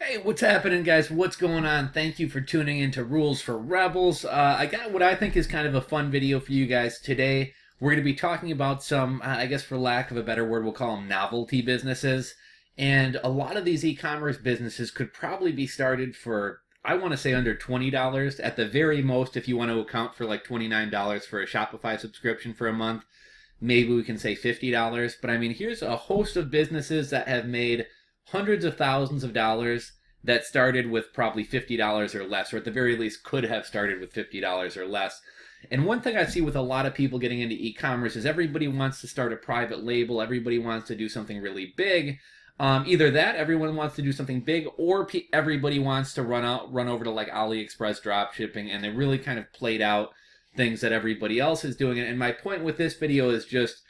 Hey, what's happening, guys? What's going on? Thank you for tuning into Rules for Rebels. I got what I think is kind of a fun video for you guys today. We're going to be talking about some, I guess for lack of a better word, we'll call them novelty businesses. And a lot of these e-commerce businesses could probably be started for, I want to say under $20 at the very most, if you want to account for like $29 for a Shopify subscription for a month. Maybe we can say $50. But I mean, here's a host of businesses that have made hundreds of thousands of dollars that started with probably $50 or less, or at the very least could have started with $50 or less. And one thing I see with a lot of people getting into e-commerce is everybody wants to start a private label. Everybody wants to do something really big. Either that, everyone wants to do something big, or everybody wants to run over to like AliExpress drop shipping, and they really kind of played out things that everybody else is doing. And my point with this video is just,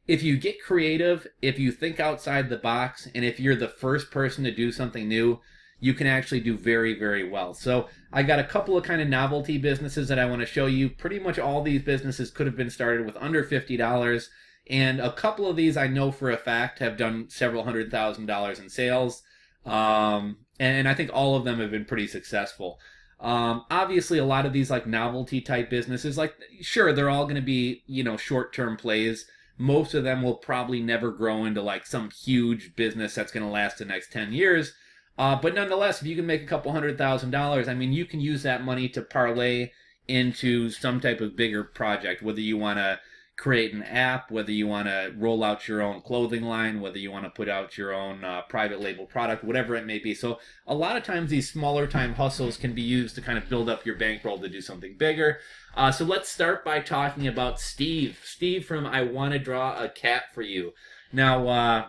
if you get creative, if you think outside the box, and if you're the first person to do something new, you can actually do very, very well. So I got a couple of kind of novelty businesses that I want to show you. Pretty much all these businesses could have been started with under $50. And a couple of these I know for a fact have done several $100,000 in sales. And I think all of them have been pretty successful. Obviously, a lot of these like novelty type businesses, like sure, they're all going to be, short-term plays. Most of them will probably never grow into like some huge business that's going to last the next 10 years. But nonetheless, if you can make a couple $100,000, I mean, you can use that money to parlay into some type of bigger project, whether you want to create an app, whether you want to roll out your own clothing line, whether you want to put out your own private label product, whatever it may be. So a lot of times these smaller time hustles can be used to kind of build up your bankroll to do something bigger. So let's start by talking about Steve. Steve from I Want to Draw a Cat for You. Now,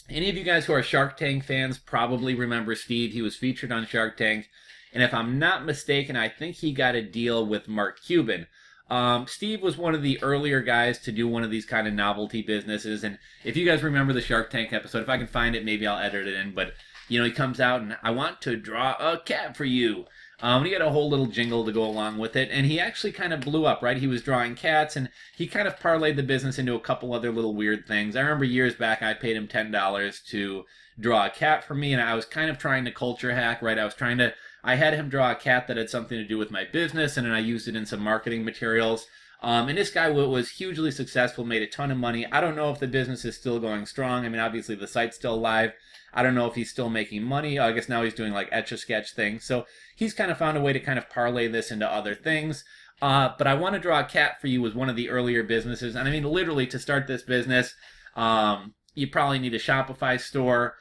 any of you guys who are Shark Tank fans probably remember Steve. He was featured on Shark Tank. And if I'm not mistaken, I think he got a deal with Mark Cuban. Steve was one of the earlier guys to do one of these kind of novelty businesses. And if you guys remember the Shark Tank episode, if I can find it, maybe I'll edit it in. But, he comes out and I want to draw a cat for you. He got a whole little jingle to go along with it. And he actually kind of blew up, right? He was drawing cats and he kind of parlayed the business into a couple other little weird things. I remember years back, I paid him $10 to draw a cat for me. And I was kind of trying to culture hack, right? I had him draw a cat that had something to do with my business, and then I used it in some marketing materials. And this guy was hugely successful, made a ton of money. I don't know if the business is still going strong. I mean, obviously the site's still live. I don't know if he's still making money. I guess now he's doing like Etch-a-Sketch things. So he's kind of found a way to kind of parlay this into other things. But I Want to Draw a Cat for You was one of the earlier businesses. And I mean, literally to start this business, you probably need a Shopify store,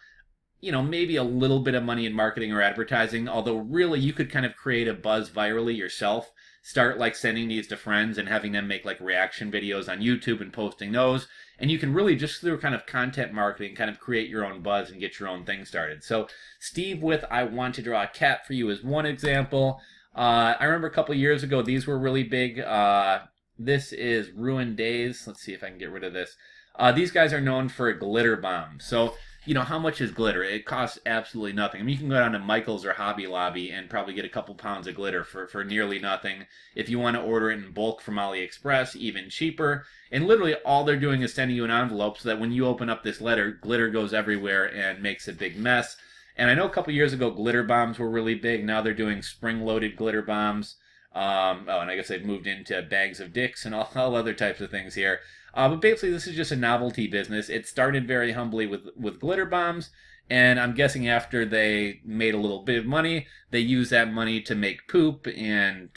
maybe a little bit of money in marketing or advertising, although really you could kind of create a buzz virally yourself. Start like sending these to friends and having them make like reaction videos on YouTube and posting those. And you can really just through kind of content marketing kind of create your own buzz and get your own thing started. So Steve with I Want to Draw a Cat for You is one example. I remember a couple years ago, these were really big. This is Ruined Days. Let's see if I can get rid of this. These guys are known for glitter bombs. So how much is glitter? It costs absolutely nothing. I mean, you can go down to Michael's or Hobby Lobby and probably get a couple pounds of glitter for nearly nothing. If you want to order it in bulk from AliExpress, even cheaper. And literally all they're doing is sending you an envelope so that when you open up this letter, glitter goes everywhere and makes a big mess. And I know a couple years ago, glitter bombs were really big. Now they're doing spring-loaded glitter bombs. And I guess they've moved into bags of dicks and all other types of things here. But basically, this is just a novelty business. It started very humbly with glitter bombs, and I'm guessing after they made a little bit of money, they used that money to make poop and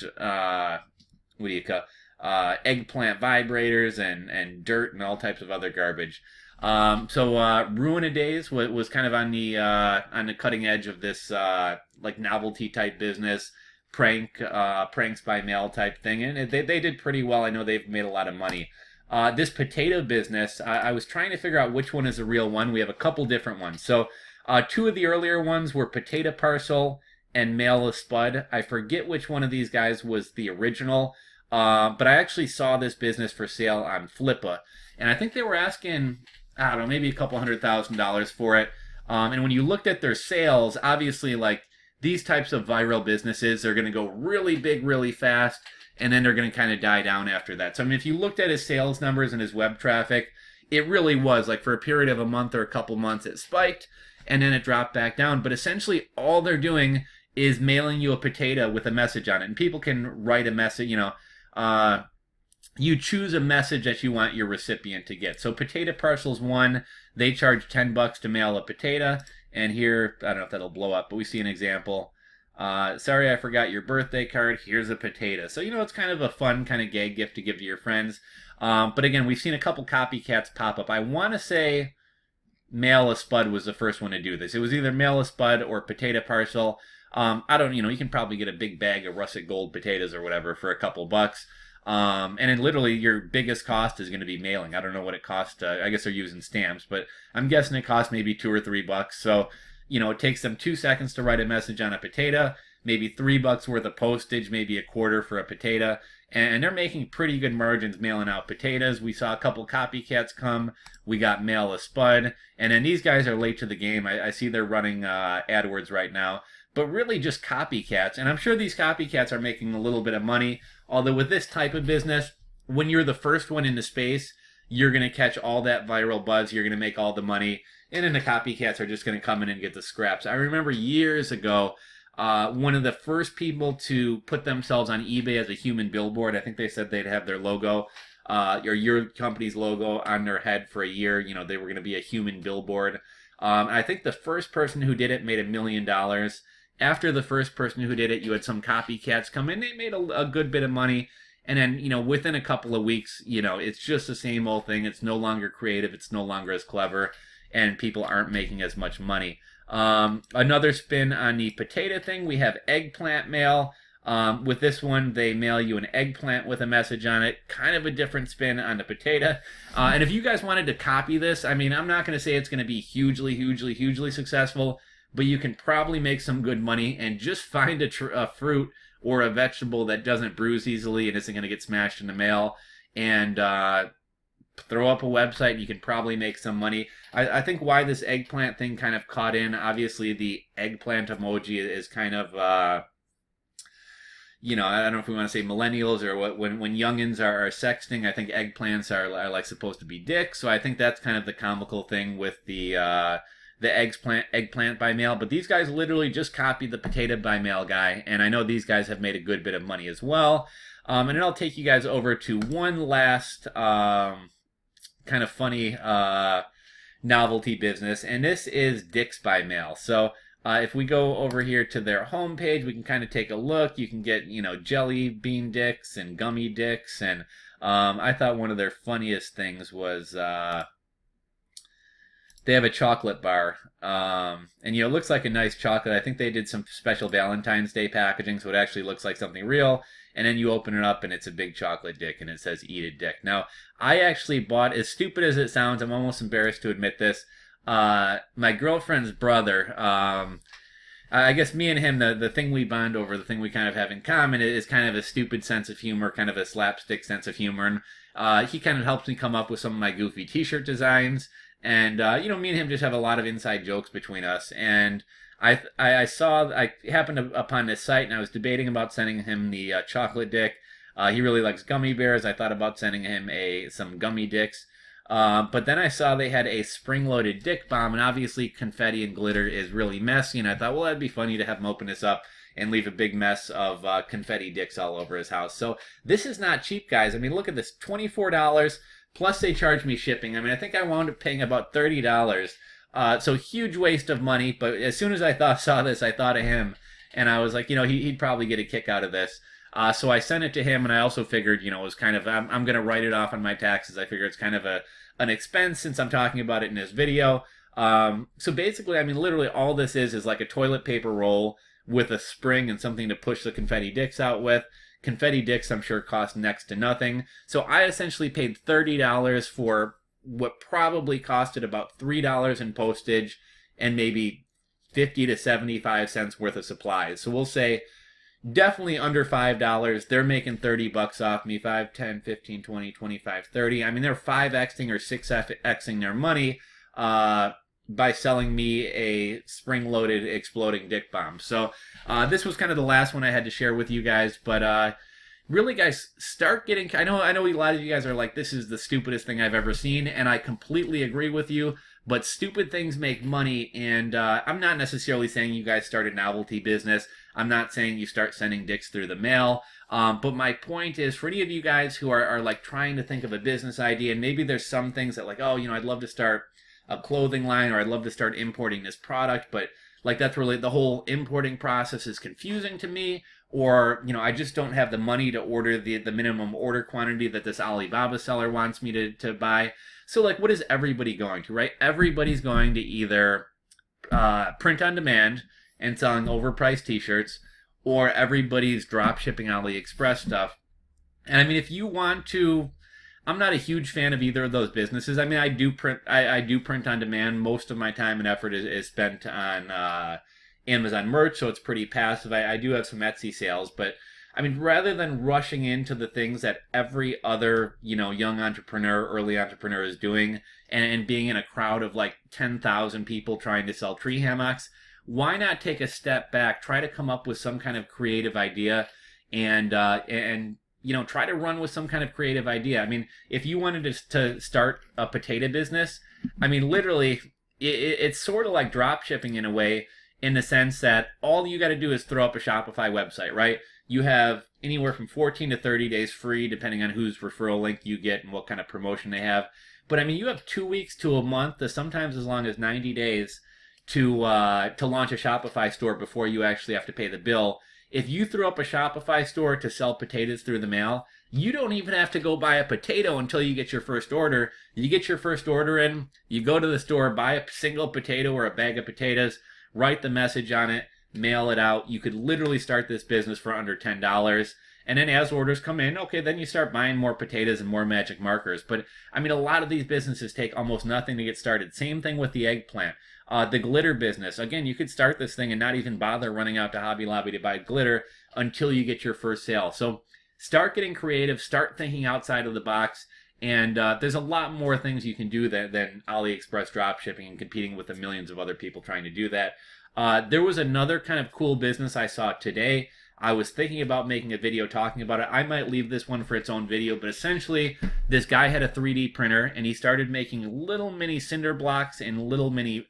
eggplant vibrators and dirt and all types of other garbage. So Ruin Days was kind of on the cutting edge of this like novelty type business. Pranks by mail type thing, and they did pretty well. I know they've made a lot of money. This potato business, I was trying to figure out which one is the real one. We have a couple different ones. So two of the earlier ones were Potato Parcel and Mail a Spud. I forget which one of these guys was the original, but I actually saw this business for sale on Flippa, and I think they were asking, I don't know, maybe a couple $100,000 for it. And when you looked at their sales, obviously, like, these types of viral businesses are going to go really big really fast, and then they're going to kind of die down after that. So, I mean, if you looked at his sales numbers and his web traffic, it really was, like, for a period of a month or a couple months, it spiked, and then it dropped back down. But essentially all they're doing is mailing you a potato with a message on it. And people can write a message, you choose a message that you want your recipient to get. So Potato Parcels 1, they charge $10 to mail a potato. And here, I don't know if that'll blow up, but we see an example. Sorry, I forgot your birthday card. Here's a potato. So, it's kind of a fun kind of gag gift to give to your friends. But again, we've seen a couple copycats pop up. I want to say Mail a Spud was the first one to do this. It was either Mail a Spud or Potato Parcel. I don't, you can probably get a big bag of russet gold potatoes or whatever for a couple bucks. And then literally your biggest cost is going to be mailing. I don't know what it costs. I guess they're using stamps, but I'm guessing it costs maybe $2 or $3. So, it takes them 2 seconds to write a message on a potato, maybe $3 worth of postage, maybe a quarter for a potato. And they're making pretty good margins mailing out potatoes. We saw a couple copycats come. We got Mail a Spud. And then these guys are late to the game. I see they're running AdWords right now. But really just copycats. And I'm sure these copycats are making a little bit of money. Although with this type of business, when you're the first one in the space, you're going to catch all that viral buzz. You're going to make all the money. And then the copycats are just going to come in and get the scraps. I remember years ago, one of the first people to put themselves on eBay as a human billboard, I think they said they'd have their logo, or your company's logo on their head for a year. They were going to be a human billboard. I think the first person who did it made $1 million. After the first person who did it, you had some copycats come in. They made a good bit of money. And then, within a couple of weeks, it's just the same old thing. It's no longer creative. It's no longer as clever. And people aren't making as much money. Another spin on the potato thing, we have Eggplant Mail. With this one, they mail you an eggplant with a message on it. Kind of a different spin on the potato. And if you guys wanted to copy this, I'm not going to say it's going to be hugely, hugely, hugely successful. But you can probably make some good money and just find a fruit or a vegetable that doesn't bruise easily and isn't going to get smashed in the mail. And throw up a website, you can probably make some money. I think why this eggplant thing kind of caught in, obviously the eggplant emoji is kind of, I don't know if we want to say millennials or what, when youngins are sexting, I think eggplants are like supposed to be dicks. So I think that's kind of the comical thing with the eggplant by mail. But these guys literally just copied the potato by mail guy. And I know these guys have made a good bit of money as well. And then I'll take you guys over to one last kind of funny novelty business, and this is Dicks by Mail. So if we go over here to their homepage, we can kind of take a look. You can get, jelly bean dicks and gummy dicks, and I thought one of their funniest things was they have a chocolate bar, and it looks like a nice chocolate. I think they did some special Valentine's Day packaging, so it actually looks like something real. And then you open it up, and it's a big chocolate dick, and it says "Eat a Dick." Now, I actually bought, as stupid as it sounds, I'm almost embarrassed to admit this. My girlfriend's brother, I guess me and him, the thing we bond over, the thing we kind of have in common is kind of a stupid sense of humor, kind of a slapstick sense of humor. And he kind of helps me come up with some of my goofy t-shirt designs. And, me and him just have a lot of inside jokes between us. And I happened upon this site, and I was debating about sending him the chocolate dick. He really likes gummy bears. I thought about sending him some gummy dicks. But then I saw they had a spring-loaded dick bomb, and obviously confetti and glitter is really messy. And I thought, well, that'd be funny to have him open this up and leave a big mess of confetti dicks all over his house. So this is not cheap, guys. look at this, $24, plus they charge me shipping. I think I wound up paying about $30. So huge waste of money, but as soon as I saw this, I thought of him, and I was like, he'd probably get a kick out of this. So I sent it to him, and I also figured, it was kind of, I'm going to write it off on my taxes. I figure it's kind of an expense since I'm talking about it in this video. So basically, literally all this is like a toilet paper roll with a spring and something to push the confetti dicks out with. Confetti dicks, I'm sure, cost next to nothing. So I essentially paid $30 for what probably costed about $3 in postage and maybe 50 to 75 cents worth of supplies. So we'll say definitely under $5. They're making 30 bucks off me. 5, 10, 15, 20, 25, 30. They're 5xing or 6xing their money by selling me a spring-loaded exploding dick bomb. So this was kind of the last one I had to share with you guys, but really, guys, start getting... I know a lot of you guys are like, this is the stupidest thing I've ever seen, and I completely agree with you. but stupid things make money. And I'm not necessarily saying you guys start a novelty business. I'm not saying you start sending dicks through the mail. But my point is, for any of you guys who are like trying to think of a business idea, and maybe there's some things that like, oh, you know, I'd love to start a clothing line, or I'd love to start importing this product, but like that's really the whole importing process is confusing to me, or you know, I just don't have the money to order the minimum order quantity that this Alibaba seller wants me to buy. So like, what is everybody going to, right? Everybody's going to either print on demand and selling overpriced t-shirts, or everybody's drop shipping AliExpress stuff. And I mean, if you want to, I'm not a huge fan of either of those businesses. I mean, I do print on demand. Most of my time and effort is spent on Amazon merch, so it's pretty passive. I do have some Etsy sales, but I mean, rather than rushing into the things that every other, you know, young entrepreneur, early entrepreneur is doing, and being in a crowd of like 10,000 people trying to sell tree hammocks, why not take a step back, try to come up with some kind of creative idea, and you know, try to run with some kind of creative idea. I mean, if you wanted to start a potato business, I mean, literally, it's sort of like drop shipping in a way, in the sense that all you got to do is throw up a Shopify website, right? You have anywhere from 14 to 30 days free, depending on whose referral link you get and what kind of promotion they have. But I mean, you have 2 weeks to a month, to sometimes as long as 90 days to launch a Shopify store before you actually have to pay the bill. If you throw up a Shopify store to sell potatoes through the mail, you don't even have to go buy a potato until you get your first order. You get your first order in, you go to the store, buy a single potato or a bag of potatoes, write the message on it, mail it out. You could literally start this business for under $10. And then as orders come in, okay, then you start buying more potatoes and more magic markers. But I mean, a lot of these businesses take almost nothing to get started. Same thing with the eggplant. The glitter business. Again, you could start this thing and not even bother running out to Hobby Lobby to buy glitter until you get your first sale. So start getting creative, start thinking outside of the box, and there's a lot more things you can do than AliExpress dropshipping and competing with the millions of other people trying to do that. There was another kind of cool business I saw today. I was thinking about making a video talking about it. I might leave this one for its own video, but essentially this guy had a 3D printer and he started making little mini cinder blocks and little mini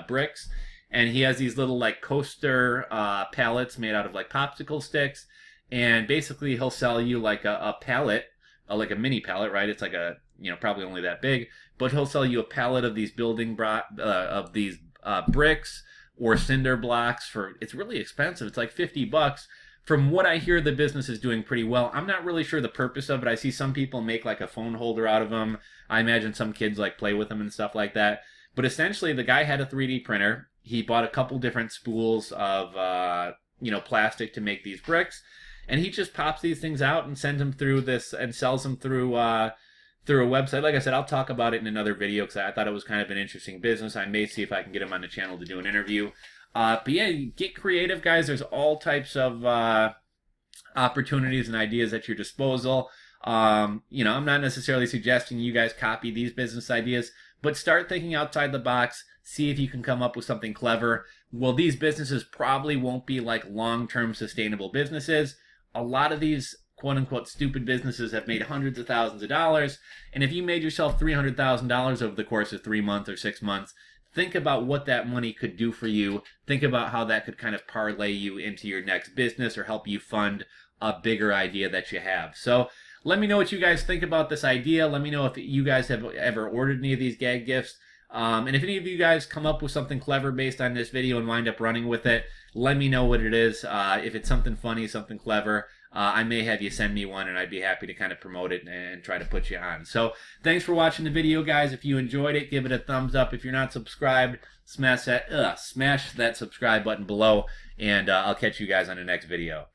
bricks. And he has these little like coaster pallets made out of like popsicle sticks. And basically he'll sell you like a pallet, like a mini pallet, right? It's like a, you know, probably only that big, but he'll sell you a pallet of these bricks or cinder blocks for, it's really expensive. It's like $50. From what I hear, the business is doing pretty well. I'm not really sure the purpose of it. I see some people make like a phone holder out of them. I imagine some kids like play with them and stuff like that. But essentially, the guy had a 3D printer. He bought a couple different spools of, you know, plastic to make these bricks. And he just pops these things out and sends them through this and sells them through a website. Like I said, I'll talk about it in another video because I thought it was kind of an interesting business. I may see if I can get him on the channel to do an interview. But yeah, get creative, guys. There's all types of opportunities and ideas at your disposal. You know, I'm not necessarily suggesting you guys copy these business ideas, but start thinking outside the box. See if you can come up with something clever. Well, these businesses probably won't be like long-term sustainable businesses. A lot of these quote-unquote stupid businesses have made hundreds of thousands of dollars. And if you made yourself $300,000 over the course of 3 months or 6 months, think about what that money could do for you. Think about how that could kind of parlay you into your next business or help you fund a bigger idea that you have. So let me know what you guys think about this idea. Let me know if you guys have ever ordered any of these gag gifts. And if any of you guys come up with something clever based on this video and wind up running with it, let me know what it is. If it's something funny, something clever, I may have you send me one and I'd be happy to kind of promote it and try to put you on. So thanks for watching the video, guys. If you enjoyed it, give it a thumbs up. If you're not subscribed, smash that subscribe button below, and I'll catch you guys on the next video.